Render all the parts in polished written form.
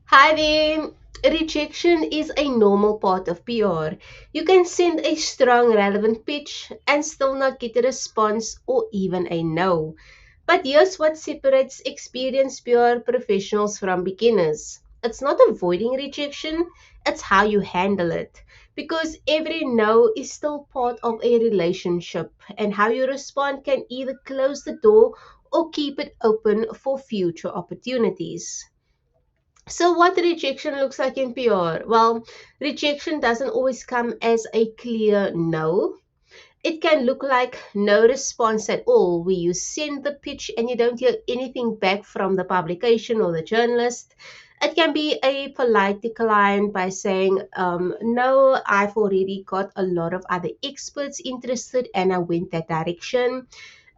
Hi there. Rejection is a normal part of PR. You can send a strong, relevant pitch and still not get a response or even a no. But here's what separates experienced PR professionals from beginners. It's not avoiding rejection, it's how you handle it. Because every no is still part of a relationship, and how you respond can either close the door or keep it open for future opportunities. So, what rejection looks like in PR? Well, rejection doesn't always come as a clear no. It can look like no response at all, where you send the pitch and you don't hear anything back from the publication or the journalist. It can be a polite decline by saying, no, I've already got a lot of other experts interested and I went that direction.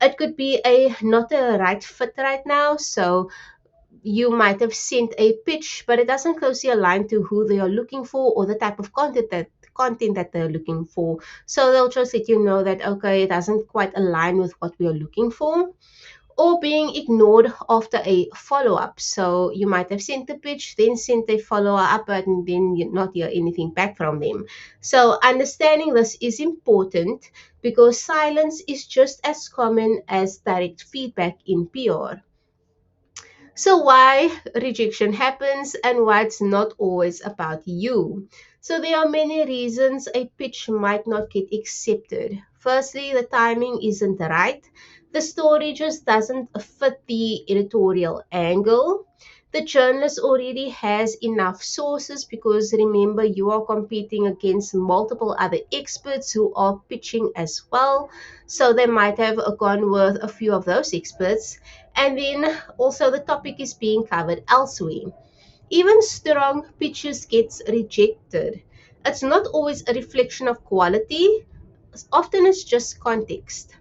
It could be a not a right fit right now, so you might have sent a pitch, but it doesn't closely align to who they are looking for or the type of content that they're looking for. So they'll just let you know that okay, it doesn't quite align with what we are looking for. Or being ignored after a follow-up. So you might have sent the pitch, then sent a follow-up, and then you not hear anything back from them. So understanding this is important because silence is just as common as direct feedback in PR. So, why rejection happens and why it's not always about you. So, there are many reasons a pitch might not get accepted. Firstly, the timing isn't right, the story just doesn't fit the editorial angle. The journalist already has enough sources because remember, you are competing against multiple other experts who are pitching as well. So, they might have gone with a few of those experts. And then also the topic is being covered elsewhere. Even strong pitches gets rejected. It's not always a reflection of quality, often it's just context.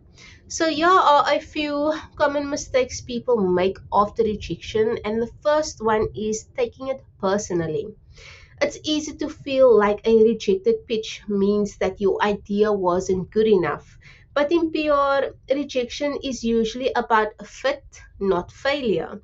So here are a few common mistakes people make after rejection, and the first one is taking it personally. It's easy to feel like a rejected pitch means that your idea wasn't good enough. But in PR, rejection is usually about fit, not failure.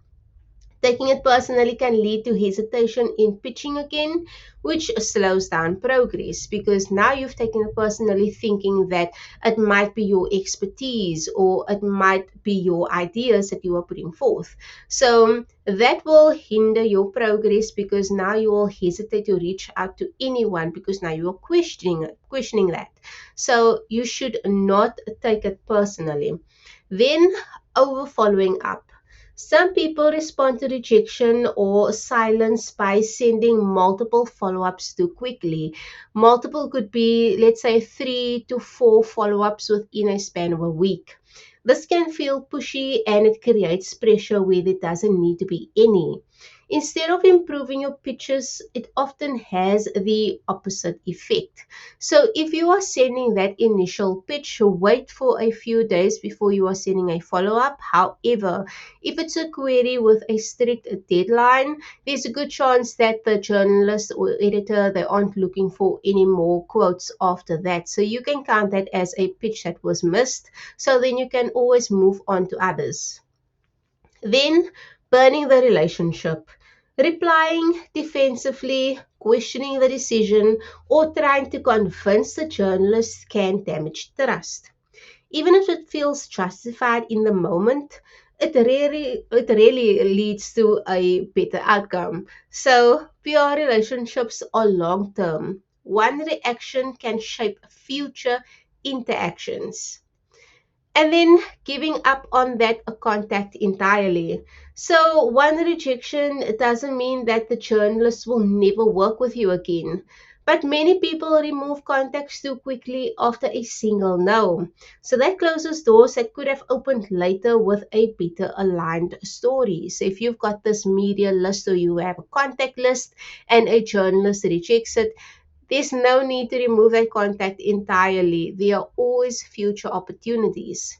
Taking it personally can lead to hesitation in pitching again, which slows down progress because now you've taken it personally, thinking that it might be your expertise or it might be your ideas that you are putting forth. So that will hinder your progress because now you will hesitate to reach out to anyone because now you are questioning that. So you should not take it personally. Then over following up. Some people respond to rejection or silence by sending multiple follow ups too quickly. Multiple could be, let's say, 3 to 4 follow ups within a span of a week. This can feel pushy and it creates pressure where there doesn't need to be any. Instead of improving your pitches, it often has the opposite effect. So if you are sending that initial pitch, wait for a few days before you are sending a follow up. However, if it's a query with a strict deadline, there's a good chance that the journalist or editor they aren't looking for any more quotes after that. So you can count that as a pitch that was missed. So then you can always move on to others. Then burning the relationship. Replying defensively, questioning the decision, or trying to convince the journalist can damage trust. Even if it feels justified in the moment, it really leads to a better outcome. So pure relationships are long term. One reaction can shape future interactions. And then giving up on that contact entirely. So one rejection doesn't mean that the journalist will never work with you again. But many people remove contacts too quickly after a single no. So that closes doors that could have opened later with a better aligned story. So if you've got this media list or you have a contact list and a journalist rejects it, there's no need to remove that contact entirely. There are always future opportunities.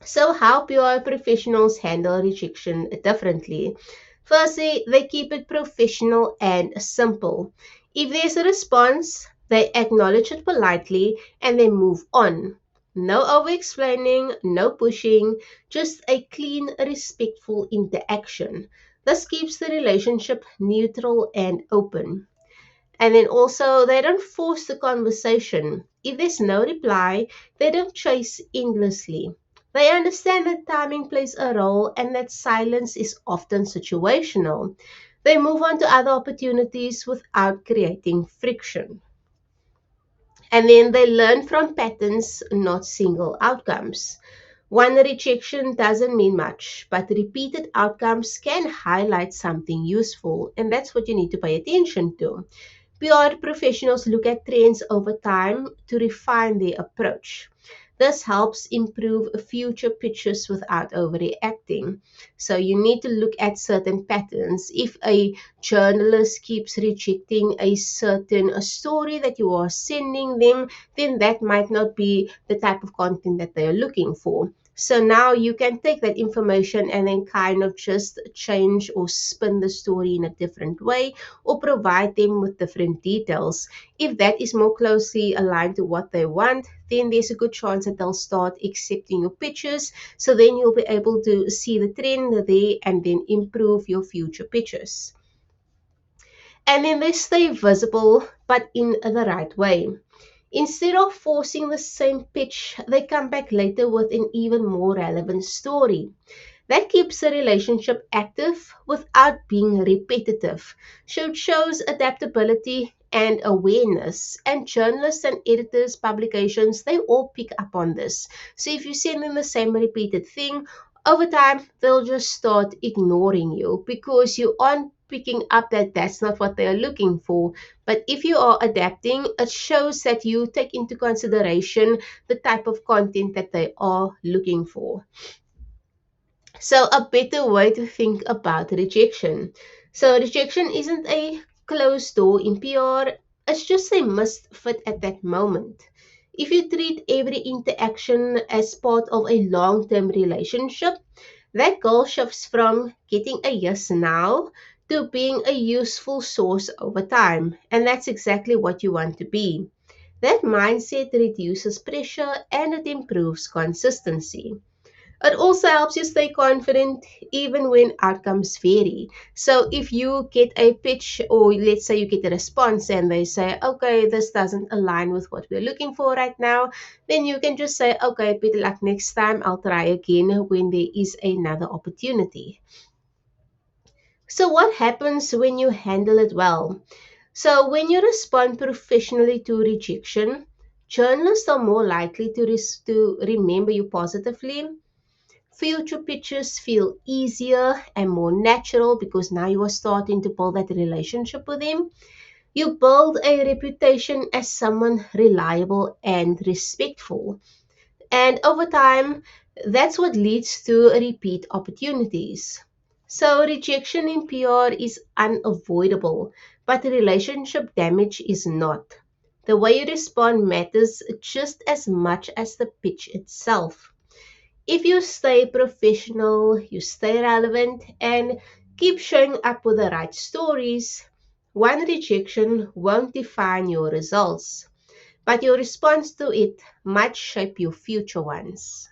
So, how PR professionals handle rejection differently? Firstly, they keep it professional and simple. If there's a response, they acknowledge it politely and they move on. No over explaining, no pushing, just a clean, respectful interaction. This keeps the relationship neutral and open. And then also, they don't force the conversation. If there's no reply, they don't chase endlessly. They understand that timing plays a role and that silence is often situational. They move on to other opportunities without creating friction. And then they learn from patterns, not single outcomes. One rejection doesn't mean much, but repeated outcomes can highlight something useful, and that's what you need to pay attention to. PR professionals look at trends over time to refine their approach. This helps improve future pitches without overreacting. So you need to look at certain patterns. If a journalist keeps rejecting a certain a story that you are sending them, then that might not be the type of content that they are looking for. So now you can take that information and then kind of just change or spin the story in a different way or provide them with different details. If that is more closely aligned to what they want, then there's a good chance that they'll start accepting your pitches. So then you'll be able to see the trend there and then improve your future pitches. And then they stay visible, but in the right way. Instead of forcing the same pitch, they come back later with an even more relevant story. That keeps the relationship active without being repetitive. So it shows adaptability and awareness. And journalists and editors, publications, they all pick up on this. So if you send them the same repeated thing, over time they'll just start ignoring you because you aren't picking up that that's not what they are looking for. But if you are adapting, it shows that you take into consideration the type of content that they are looking for. So, a better way to think about rejection. So, rejection isn't a closed door in PR, it's just a must fit at that moment. If you treat every interaction as part of a long term relationship, that goal shifts from getting a yes now to being a useful source over time. And that's exactly what you want to be. That mindset reduces pressure and it improves consistency. It also helps you stay confident even when outcomes vary. So if you get a pitch or let's say you get a response and they say, okay, this doesn't align with what we're looking for right now, then you can just say, okay, better luck next time. I'll try again when there is another opportunity. So what happens when you handle it well? So when you respond professionally to rejection, journalists are more likely to remember you positively. Future pitches feel easier and more natural because now you are starting to build that relationship with them. You build a reputation as someone reliable and respectful. And over time, that's what leads to repeat opportunities. So, rejection in PR is unavoidable, but relationship damage is not. The way you respond matters just as much as the pitch itself. If you stay professional, you stay relevant, and keep showing up with the right stories, one rejection won't define your results, but your response to it might shape your future ones.